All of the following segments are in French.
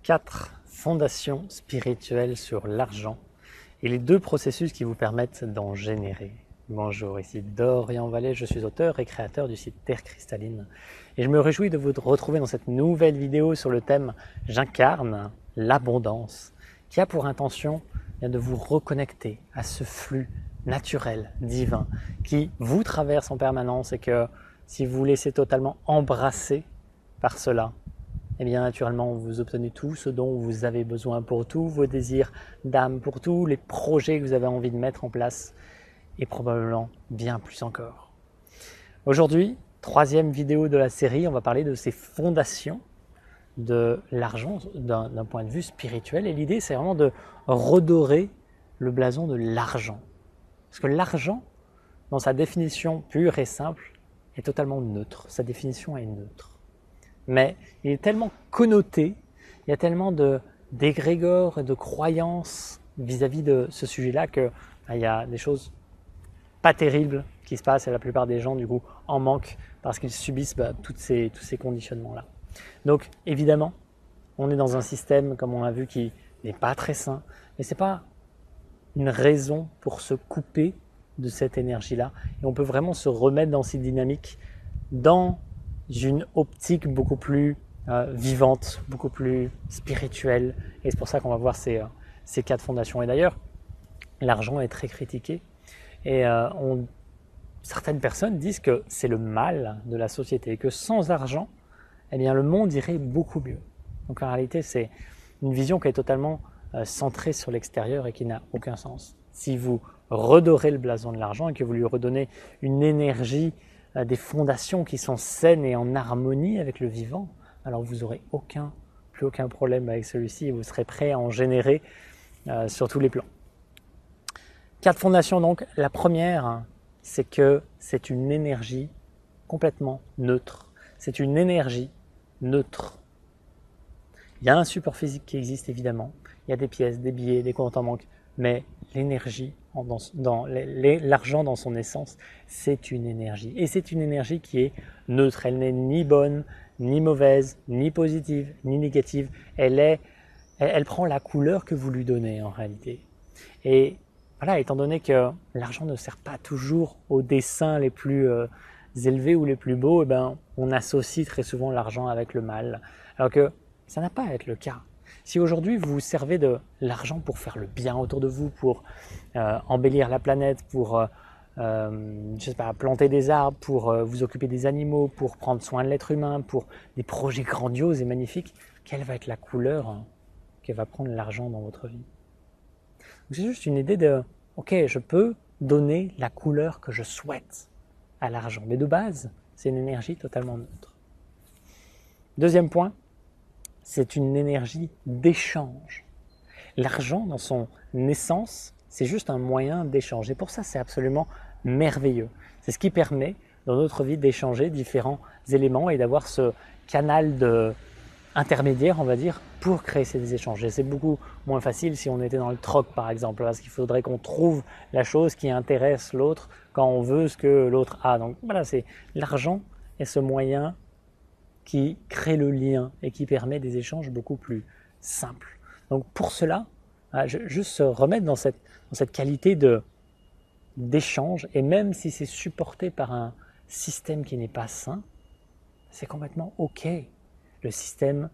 4 fondations spirituelles sur l'argent et les 2 processus qui vous permettent d'en générer. Bonjour, ici Dorian Vallée, je suis auteur et créateur du site Terre Cristalline et je me réjouis de vous retrouver dans cette nouvelle vidéo sur le thème « J'incarne l'abondance » qui a pour intention de vous reconnecter à ce flux naturel, divin, qui vous traverse en permanence et que si vous vous laissez totalement embrasser par cela, et bien naturellement vous obtenez tout ce dont vous avez besoin pour tous vos désirs d'âme, pour tous les projets que vous avez envie de mettre en place et probablement bien plus encore. Aujourd'hui, 3e vidéo de la série, on va parler de ces fondations de l'argent d'un point de vue spirituel et l'idée c'est vraiment de redorer le blason de l'argent. Parce que l'argent, dans sa définition pure et simple, est totalement neutre. Sa définition est neutre. Mais il est tellement connoté, il y a tellement d'égrégores et de croyances vis-à-vis de ce sujet-là qu'il y a des choses pas terribles qui se passent et la plupart des gens du coup en manquent parce qu'ils subissent tous ces conditionnements-là. Donc évidemment, on est dans un système, comme on l'a vu, qui n'est pas très sain, mais ce n'est pas une raison pour se couper de cette énergie-là. Et on peut vraiment se remettre dans ces dynamiques dans une optique beaucoup plus vivante, beaucoup plus spirituelle. Et c'est pour ça qu'on va voir ces 4 fondations. Et d'ailleurs, l'argent est très critiqué. Et certaines personnes disent que c'est le mal de la société. Et que sans argent, eh bien, le monde irait beaucoup mieux. Donc en réalité, c'est une vision qui est totalement centrée sur l'extérieur et qui n'a aucun sens. Si vous redorez le blason de l'argent et que vous lui redonnez une énergie, des fondations qui sont saines et en harmonie avec le vivant, alors vous n'aurez plus aucun problème avec celui-ci et vous serez prêt à en générer sur tous les plans. 4 fondations donc. La première, c'est que c'est une énergie complètement neutre. C'est une énergie neutre. Il y a un support physique qui existe évidemment. Il y a des pièces, des billets, des comptes en banque, mais l'énergie, l'argent dans son essence, c'est une énergie. Et c'est une énergie qui est neutre. Elle n'est ni bonne, ni mauvaise, ni positive, ni négative. Elle prend la couleur que vous lui donnez en réalité. Et voilà, étant donné que l'argent ne sert pas toujours aux dessins les plus élevés ou les plus beaux, eh ben, on associe très souvent l'argent avec le mal. Alors que ça n'a pas à être le cas. Si aujourd'hui vous vous servez de l'argent pour faire le bien autour de vous, pour embellir la planète, pour je sais pas, planter des arbres, pour vous occuper des animaux, pour prendre soin de l'être humain, pour des projets grandioses et magnifiques, quelle va être la couleur que va prendre l'argent dans votre vie? C'est juste une idée de, ok, je peux donner la couleur que je souhaite à l'argent. Mais de base, c'est une énergie totalement neutre. Deuxième point, c'est une énergie d'échange. L'argent, dans son essence, c'est juste un moyen d'échange. Et pour ça, c'est absolument merveilleux. C'est ce qui permet, dans notre vie, d'échanger différents éléments et d'avoir ce canal intermédiaire, on va dire, pour créer ces échanges. Et c'est beaucoup moins facile si on était dans le troc, par exemple, parce qu'il faudrait qu'on trouve la chose qui intéresse l'autre quand on veut ce que l'autre a. Donc voilà, c'est l'argent est ce moyen qui crée le lien et qui permet des échanges beaucoup plus simples. Donc pour cela, juste se remettre dans cette qualité d'échange, et même si c'est supporté par un système qui n'est pas sain, c'est complètement ok. Le système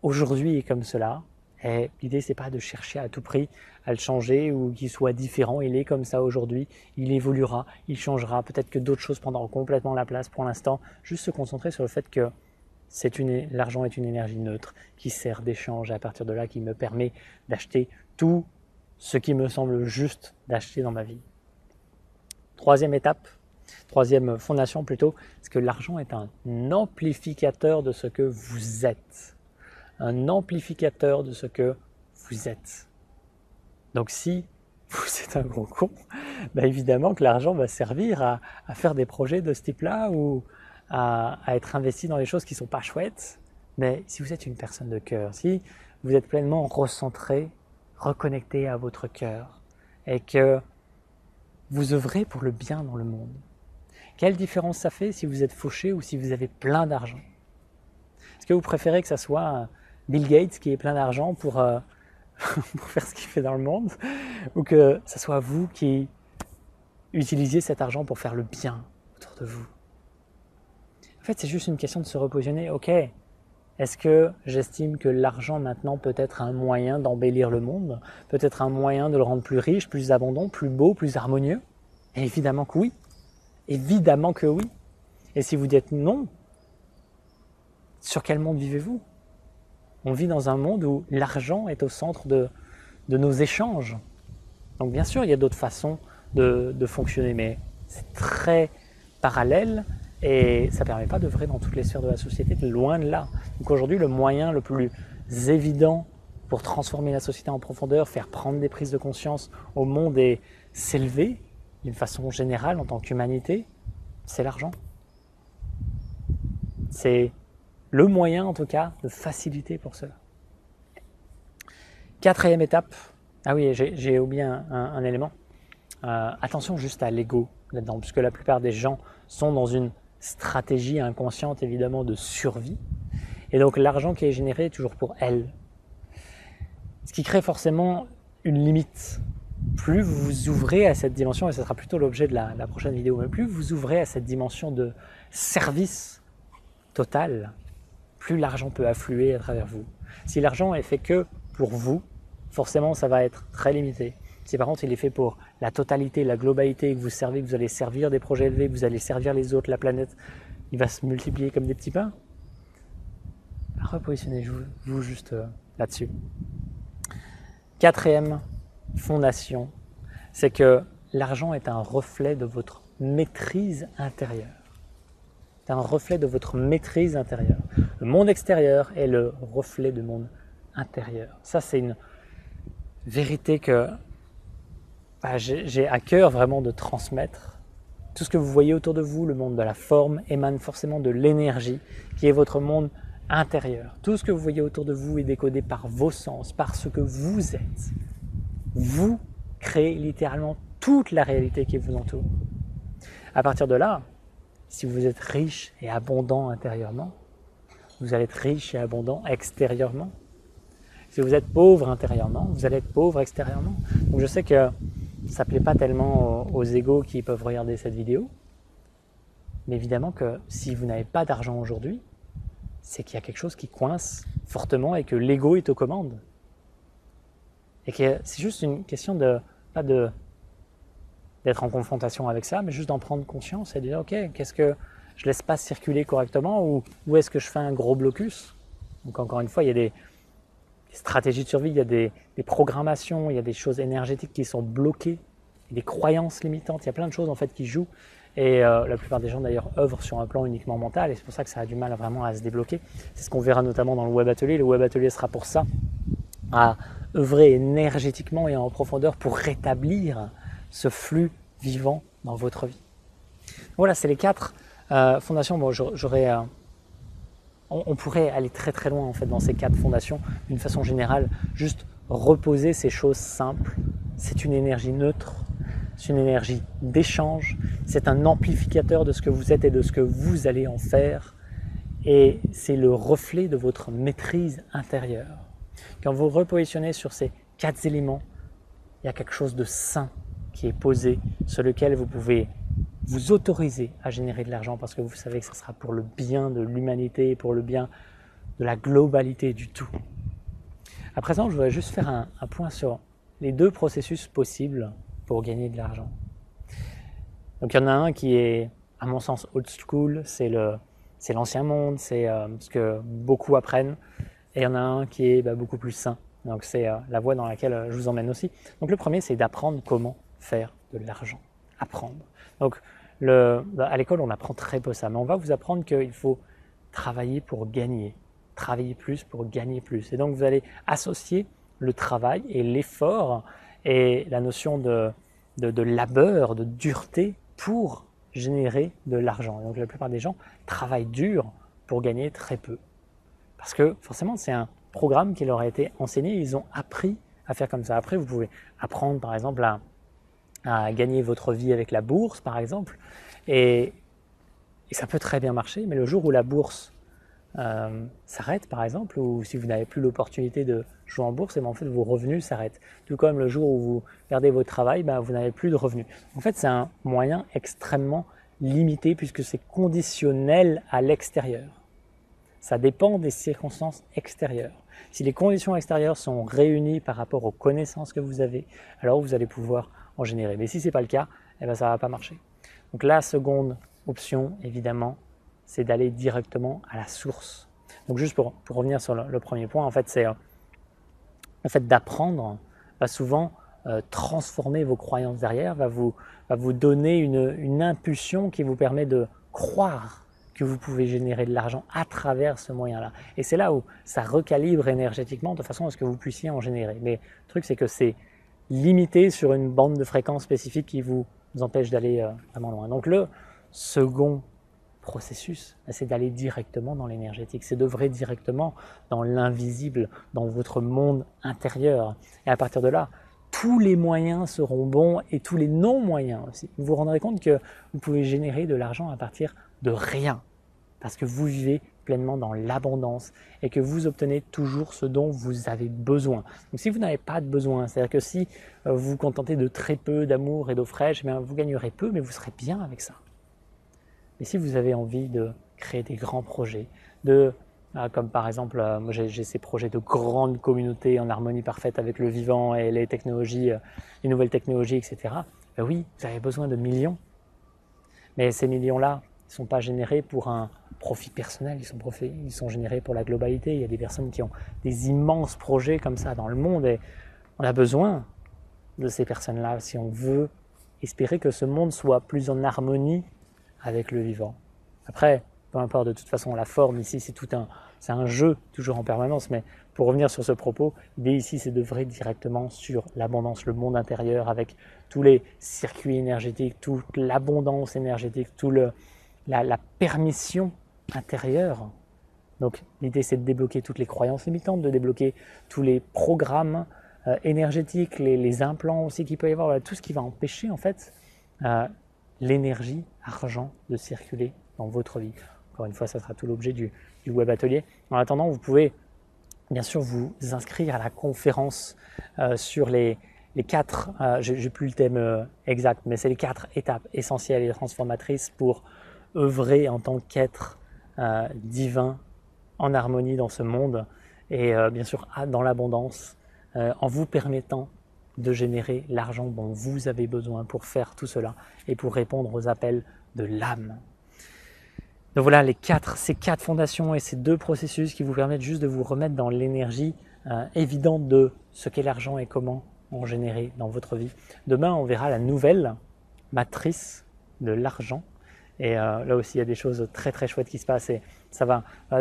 aujourd'hui est comme cela, et l'idée c'est pas de chercher à tout prix à le changer ou qu'il soit différent. Il est comme ça aujourd'hui, il évoluera, il changera, peut-être que d'autres choses prendront complètement la place. Pour l'instant, juste se concentrer sur le fait que l'argent est une énergie neutre qui sert d'échange, et à partir de là qui me permet d'acheter tout ce qui me semble juste d'acheter dans ma vie. Troisième fondation plutôt, c'est que l'argent est un amplificateur de ce que vous êtes. Un amplificateur de ce que vous êtes. Donc si vous êtes un gros con, évidemment que l'argent va servir à faire des projets de ce type-là ou à être investi dans les choses qui ne sont pas chouettes. Mais si vous êtes une personne de cœur, si vous êtes pleinement recentré, reconnecté à votre cœur et que vous œuvrez pour le bien dans le monde, quelle différence ça fait si vous êtes fauché ou si vous avez plein d'argent? Est-ce que vous préférez que ça soit Bill Gates qui ait plein d'argent pour, pour faire ce qu'il fait dans le monde, ou que ce soit vous qui utilisiez cet argent pour faire le bien autour de vous. En fait, c'est juste une question de se repositionner. Ok, est-ce que j'estime que l'argent maintenant peut être un moyen d'embellir le monde, peut être un moyen de le rendre plus riche, plus abondant, plus beau, plus harmonieux? Et évidemment que oui. Évidemment que oui. Et si vous dites non, sur quel monde vivez-vous? On vit dans un monde où l'argent est au centre de nos échanges. Donc bien sûr, il y a d'autres façons de fonctionner, mais c'est très parallèle et ça ne permet pas d'œuvrer dans toutes les sphères de la société, loin de là. Donc aujourd'hui, le moyen le plus évident pour transformer la société en profondeur, faire prendre des prises de conscience au monde et s'élever d'une façon générale en tant qu'humanité, c'est l'argent. C'est le moyen en tout cas de faciliter pour cela. Quatrième étape, ah oui, j'ai oublié un élément. Attention juste à l'ego là-dedans, puisque la plupart des gens sont dans une stratégie inconsciente évidemment de survie. Et donc l'argent qui est généré est toujours pour elle. Ce qui crée forcément une limite. Plus vous vous ouvrez à cette dimension, et ce sera plutôt l'objet de la prochaine vidéo, mais plus vous ouvrez à cette dimension de service total, plus l'argent peut affluer à travers vous. Si l'argent est fait que pour vous, forcément ça va être très limité. Si par contre il est fait pour la totalité, la globalité, que vous servez, que vous allez servir des projets élevés, que vous allez servir les autres, la planète, il va se multiplier comme des petits pains. Repositionnez-vous juste là-dessus. Quatrième fondation, c'est que l'argent est un reflet de votre maîtrise intérieure. C'est un reflet de votre maîtrise intérieure. Le monde extérieur est le reflet du monde intérieur. Ça, c'est une vérité que j'ai à cœur vraiment de transmettre. Tout ce que vous voyez autour de vous, le monde de la forme, émane forcément de l'énergie qui est votre monde intérieur. Tout ce que vous voyez autour de vous est décodé par vos sens, par ce que vous êtes. Vous créez littéralement toute la réalité qui vous entoure. À partir de là, si vous êtes riche et abondant intérieurement, vous allez être riche et abondant extérieurement. Si vous êtes pauvre intérieurement, vous allez être pauvre extérieurement. Donc je sais que ça ne plaît pas tellement aux égos qui peuvent regarder cette vidéo, mais évidemment que si vous n'avez pas d'argent aujourd'hui, c'est qu'il y a quelque chose qui coince fortement et que l'ego est aux commandes. Et que c'est juste une question pas d'être en confrontation avec ça, mais juste d'en prendre conscience et de dire ok, qu'est-ce que je laisse pas circuler correctement ou où est-ce que je fais un gros blocus? Donc encore une fois, il y a des stratégies de survie, il y a des programmations, il y a des choses énergétiques qui sont bloquées, des croyances limitantes, il y a plein de choses en fait qui jouent. Et la plupart des gens d'ailleurs œuvrent sur un plan uniquement mental et c'est pour ça que ça a du mal vraiment à se débloquer. C'est ce qu'on verra notamment dans le web atelier. Le web atelier sera pour ça, à œuvrer énergétiquement et en profondeur pour rétablir ce flux vivant dans votre vie. Voilà, c'est les 4 fondations. Bon, on pourrait aller très très loin en fait dans ces 4 fondations. D'une façon générale, juste reposer ces choses simples. C'est une énergie neutre, c'est une énergie d'échange, c'est un amplificateur de ce que vous êtes et de ce que vous allez en faire. Et c'est le reflet de votre maîtrise intérieure. Quand vous repositionnez sur ces 4 éléments, il y a quelque chose de sain qui est posé, sur lequel vous pouvez vous autoriser à générer de l'argent parce que vous savez que ce sera pour le bien de l'humanité, pour le bien de la globalité du tout. À présent, je voudrais juste faire un point sur les 2 processus possibles pour gagner de l'argent. Donc il y en a un qui est, à mon sens, old school, c'est l'ancien monde, c'est ce que beaucoup apprennent, et il y en a un qui est beaucoup plus sain. Donc c'est la voie dans laquelle je vous emmène aussi. Donc le premier, c'est d'apprendre comment faire de l'argent. Apprendre. Donc à l'école, on apprend très peu ça, mais on va vous apprendre qu'il faut travailler pour gagner, travailler plus pour gagner plus. Et donc vous allez associer le travail et l'effort et la notion de labeur, de dureté pour générer de l'argent. Donc la plupart des gens travaillent dur pour gagner très peu. Parce que forcément, c'est un programme qui leur a été enseigné, ils ont appris à faire comme ça. Après, vous pouvez apprendre par exemple à gagner votre vie avec la bourse par exemple, et ça peut très bien marcher, mais le jour où la bourse s'arrête par exemple, ou si vous n'avez plus l'opportunité de jouer en bourse, et en fait vos revenus s'arrêtent. Tout comme le jour où vous perdez votre travail, vous n'avez plus de revenus. En fait, c'est un moyen extrêmement limité puisque c'est conditionnel à l'extérieur. Ça dépend des circonstances extérieures. Si les conditions extérieures sont réunies par rapport aux connaissances que vous avez, alors vous allez pouvoir en générer. Mais si ce n'est pas le cas, ça ne va pas marcher. Donc la seconde option, évidemment, c'est d'aller directement à la source. Donc juste pour revenir sur le premier point, en fait, c'est le fait d'apprendre va souvent transformer vos croyances derrière, va vous donner une impulsion qui vous permet de croire que vous pouvez générer de l'argent à travers ce moyen-là. Et c'est là où ça recalibre énergétiquement de façon à ce que vous puissiez en générer. Mais le truc, c'est que c'est limité sur une bande de fréquences spécifique qui vous empêche d'aller vraiment loin. Donc le second processus, c'est d'aller directement dans l'énergétique, c'est d'œuvrer directement dans l'invisible, dans votre monde intérieur. Et à partir de là, tous les moyens seront bons et tous les non-moyens aussi. Vous vous rendrez compte que vous pouvez générer de l'argent à partir de rien, parce que vous vivez pleinement dans l'abondance et que vous obtenez toujours ce dont vous avez besoin. Donc si vous n'avez pas de besoin, c'est-à-dire que si vous vous contentez de très peu d'amour et d'eau fraîche, vous gagnerez peu, mais vous serez bien avec ça. Mais si vous avez envie de créer des grands projets, comme par exemple, moi j'ai ces projets de grandes communautés en harmonie parfaite avec le vivant et les technologies, les nouvelles technologies, etc. Oui, vous avez besoin de millions. Mais ces millions-là ne sont pas générés pour un profit personnel, ils sont générés pour la globalité. Il y a des personnes qui ont des immenses projets comme ça dans le monde et on a besoin de ces personnes-là si on veut espérer que ce monde soit plus en harmonie avec le vivant. Après, peu importe, de toute façon, la forme ici, c'est un jeu toujours en permanence, mais pour revenir sur ce propos, l'idée ici, c'est d'œuvrer directement sur l'abondance, le monde intérieur, avec tous les circuits énergétiques, toute l'abondance énergétique, la permission intérieure. Donc l'idée, c'est de débloquer toutes les croyances limitantes, de débloquer tous les programmes énergétiques, les implants aussi qu'il peut y avoir, tout ce qui va empêcher en fait l'énergie, argent de circuler dans votre vie. Encore une fois, ça sera tout l'objet du web atelier. En attendant, vous pouvez bien sûr vous inscrire à la conférence sur les 4, j'ai plus le thème exact, mais c'est les 4 étapes essentielles et transformatrices pour œuvrer en tant qu'être divin en harmonie dans ce monde et bien sûr dans l'abondance en vous permettant de générer l'argent dont vous avez besoin pour faire tout cela et pour répondre aux appels de l'âme. Donc voilà ces 4 fondations et ces 2 processus qui vous permettent juste de vous remettre dans l'énergie évidente de ce qu'est l'argent et comment en générer dans votre vie. Demain, on verra la nouvelle matrice de l'argent. Et là aussi, il y a des choses très très chouettes qui se passent. Et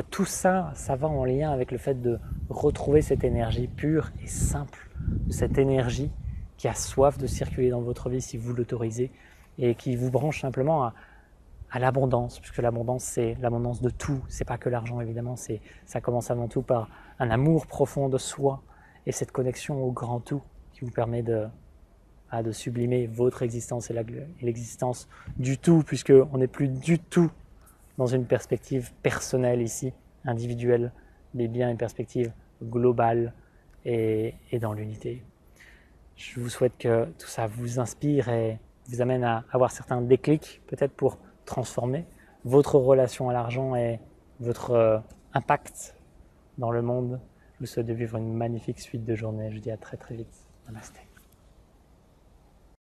tout ça, ça va en lien avec le fait de retrouver cette énergie pure et simple, cette énergie qui a soif de circuler dans votre vie si vous l'autorisez et qui vous branche simplement à l'abondance, puisque l'abondance, c'est l'abondance de tout. C'est pas que l'argent, évidemment. Ça commence avant tout par un amour profond de soi et cette connexion au grand tout qui vous permet de sublimer votre existence et l'existence du tout, puisqu'on n'est plus du tout dans une perspective personnelle ici, individuelle, mais bien une perspective globale et dans l'unité. Je vous souhaite que tout ça vous inspire et vous amène à avoir certains déclics, peut-être pour transformer votre relation à l'argent et votre impact dans le monde. Je vous souhaite de vivre une magnifique suite de journée. Je vous dis à très très vite. Namasté.